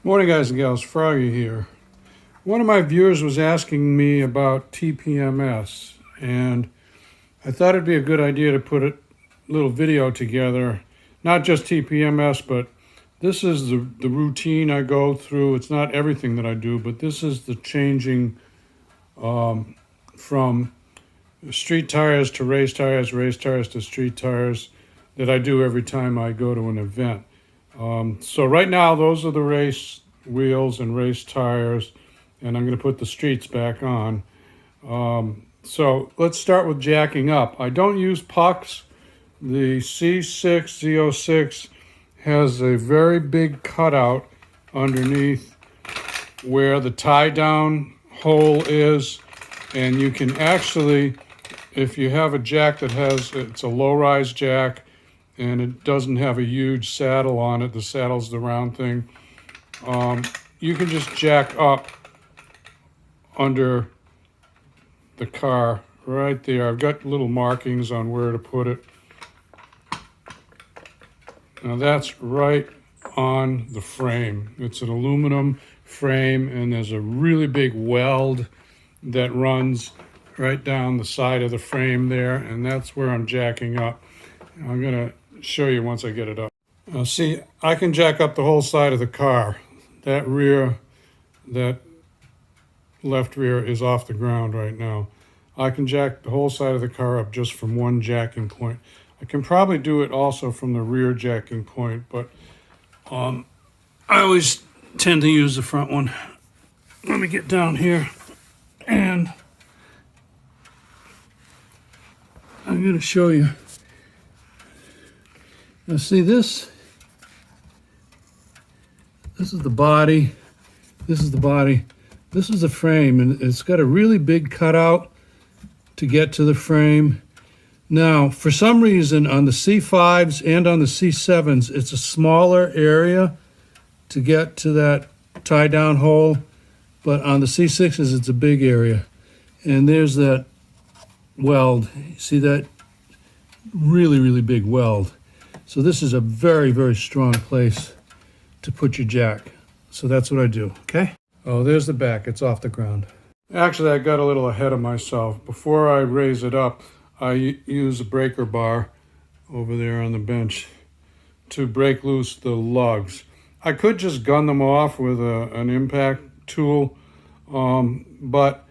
Morning, guys and gals. Froggy here. One of my viewers was asking me about tpms, and I thought it'd be a good idea to put a little video together. Not just tpms, but this is the routine I go through. It's not everything that I do, but this is the changing from street tires to race tires to street tires that I do every time I go to an event. So right now, those are the race wheels and race tires, and I'm going to put the streets back on. So let's start with jacking up. I don't use pucks. The C6 Z06 has a very big cutout underneath where the tie down hole is, and you can actually, if you have a jack that has, it's a low-rise jack, and it doesn't have a huge saddle on it, the saddle's the round thing, you can just jack up under the car right there. I've got little markings on where to put it. Now that's right on the frame. It's an aluminum frame, and there's a really big weld that runs right down the side of the frame there, and that's where I'm jacking up. I'm gonna show you once I get it up. See, I can jack up the whole side of the car. That left rear is off the ground right now. I can jack the whole side of the car up just from one jacking point. I can probably do it also from the rear jacking point, but I always tend to use the front one. Let me get down here, and I'm going to show you. Now see this? This is the body. This is the body. This is the frame, and it's got a really big cutout to get to the frame. Now, for some reason, on the C5s and on the C7s, it's a smaller area to get to that tie-down hole, but on the C6s, it's a big area. And there's that weld. See that? Really, really big weld. So this is a very, very strong place to put your jack. So that's what I do, okay? Oh, there's the back. It's off the ground. Actually, I got a little ahead of myself. Before I raise it up, I use a breaker bar over there on the bench to break loose the lugs. I could just gun them off with an impact tool, but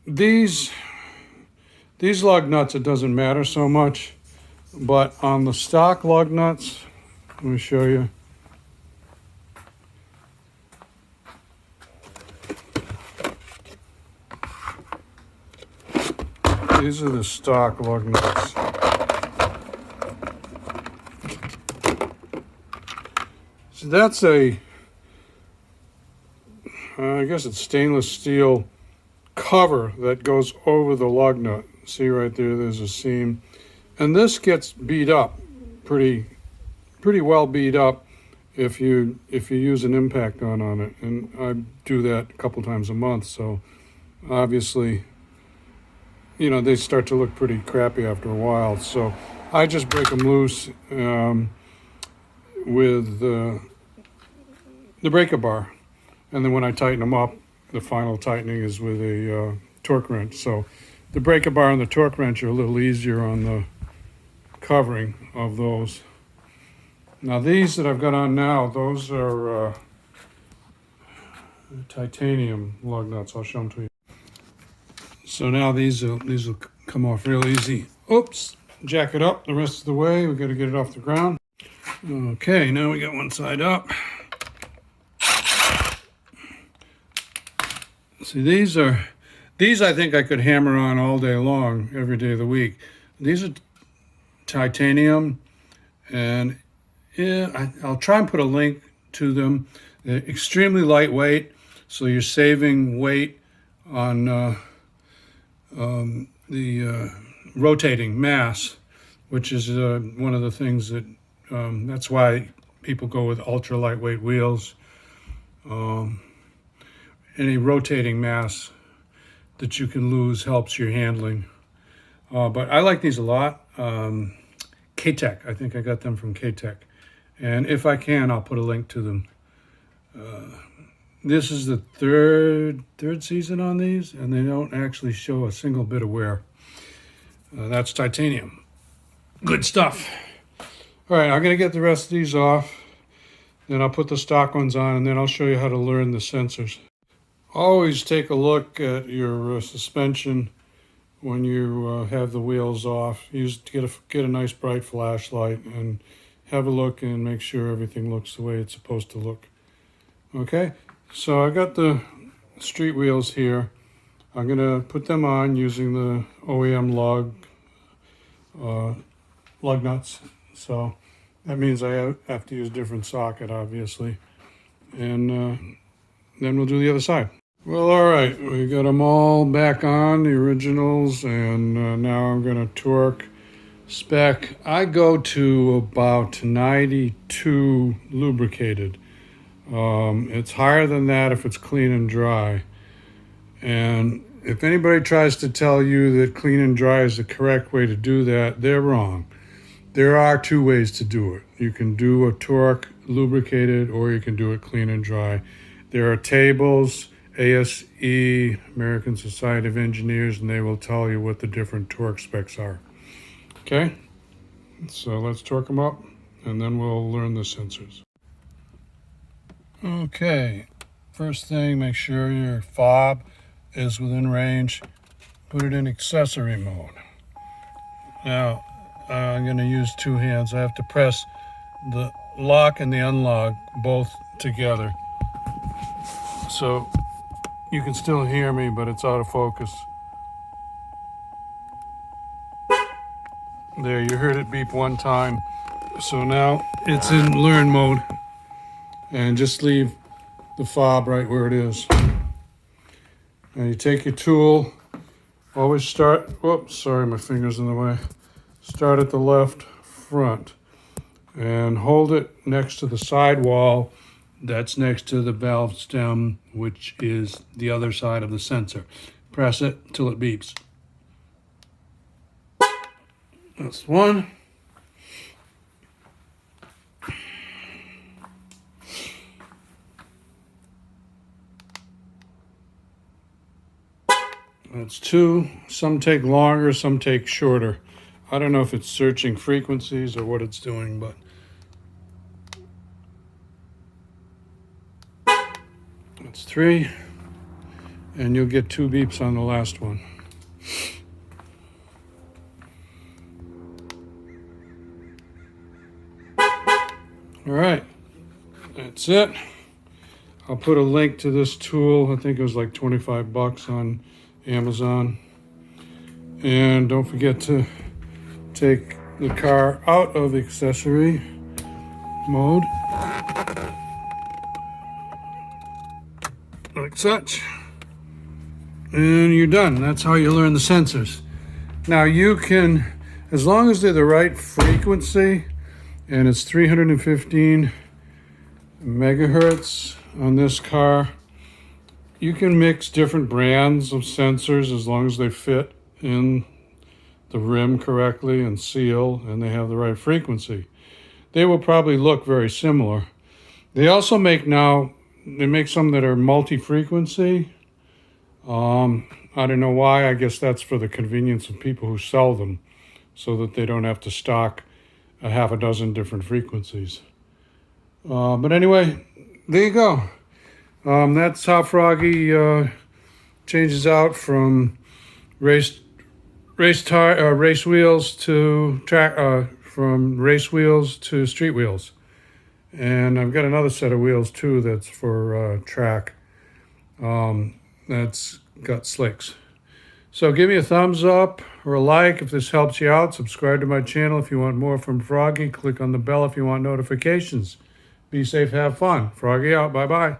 these lug nuts, it doesn't matter so much. But on the stock lug nuts, let me show you. These are the stock lug nuts. So that's I guess it's stainless steel cover that goes over the lug nut. See right there, there's a seam. And this gets beat up, pretty well beat up if you use an impact gun on it. And I do that a couple times a month, so obviously, you know, they start to look pretty crappy after a while. So I just break them loose with the breaker bar. And then when I tighten them up, the final tightening is with a torque wrench. So the breaker bar and the torque wrench are a little easier on the covering of those. Now these that I've got on now, those are titanium lug nuts. I'll show them to you. So now these will come off real easy. Oops, jack it up the rest of the way. We've got to get it off the ground. Okay, now we got one side up. See, these I think I could hammer on all day long, every day of the week. These are titanium, and yeah, I'll try and put a link to them. They're extremely lightweight, so you're saving weight on the rotating mass, which is one of the things that that's why people go with ultra lightweight wheels. Any rotating mass that you can lose helps your handling. But I like these a lot. K-Tech, I think I got them from K-Tech. And if I can, I'll put a link to them This is the third season on these, and they don't actually show a single bit of wear. That's titanium. Good stuff. All right, I'm going to get the rest of these off. Then I'll put the stock ones on, and then I'll show you how to learn the sensors. Always take a look at your suspension when you have the wheels off. Get a nice bright flashlight and have a look and make sure everything looks the way it's supposed to look. Okay, so I got the street wheels here. I'm going to put them on using the OEM lug nuts. So that means I have to use a different socket, obviously. And then we'll do the other side. Well, all right, we got them all back on, the originals, and now I'm going to torque spec. I go to about 92 lubricated. It's higher than that if it's clean and dry. And if anybody tries to tell you that clean and dry is the correct way to do that, they're wrong. There are two ways to do it. You can do a torque lubricated, or you can do it clean and dry. There are tables, ASE, American Society of Engineers, and they will tell you what the different torque specs are. Okay, so let's torque them up, and then we'll learn the sensors. Okay, first thing, make sure your fob is within range. Put it in accessory mode. Now, I'm going to use two hands. I have to press the lock and the unlock both together. So you can still hear me, but it's out of focus. There, you heard it beep one time. So now it's in learn mode. And just leave the fob right where it is. Now you take your tool, always start, whoops, sorry, my finger's in the way. Start at the left front and hold it next to the sidewall that's next to the valve stem, which is the other side of the sensor. Press it till it beeps. That's one. That's two. Some take longer, some take shorter. I don't know if it's searching frequencies or what it's doing, but that's three. And you'll get two beeps on the last one. All right, that's it. I'll put a link to this tool. I think it was like 25 bucks on Amazon. And don't forget to take the car out of accessory mode, like such. And you're done. That's how you learn the sensors. Now you can, as long as they're the right frequency, and it's 315 megahertz on this car, you can mix different brands of sensors as long as they fit in the rim correctly and seal, and they have the right frequency. They will probably look very similar. They also make some that are multi-frequency. I don't know why. I guess that's for the convenience of people who sell them, so that they don't have to stock a half a dozen different frequencies. But anyway, there you go. That's how Froggy changes out from race wheels to from race wheels to street wheels. And I've got another set of wheels too that's for track. That's got slicks. So give me a thumbs up or a like if this helps you out. Subscribe to my channel if you want more from Froggy. Click on the bell if you want notifications. Be safe, have fun. Froggy out. Bye-bye.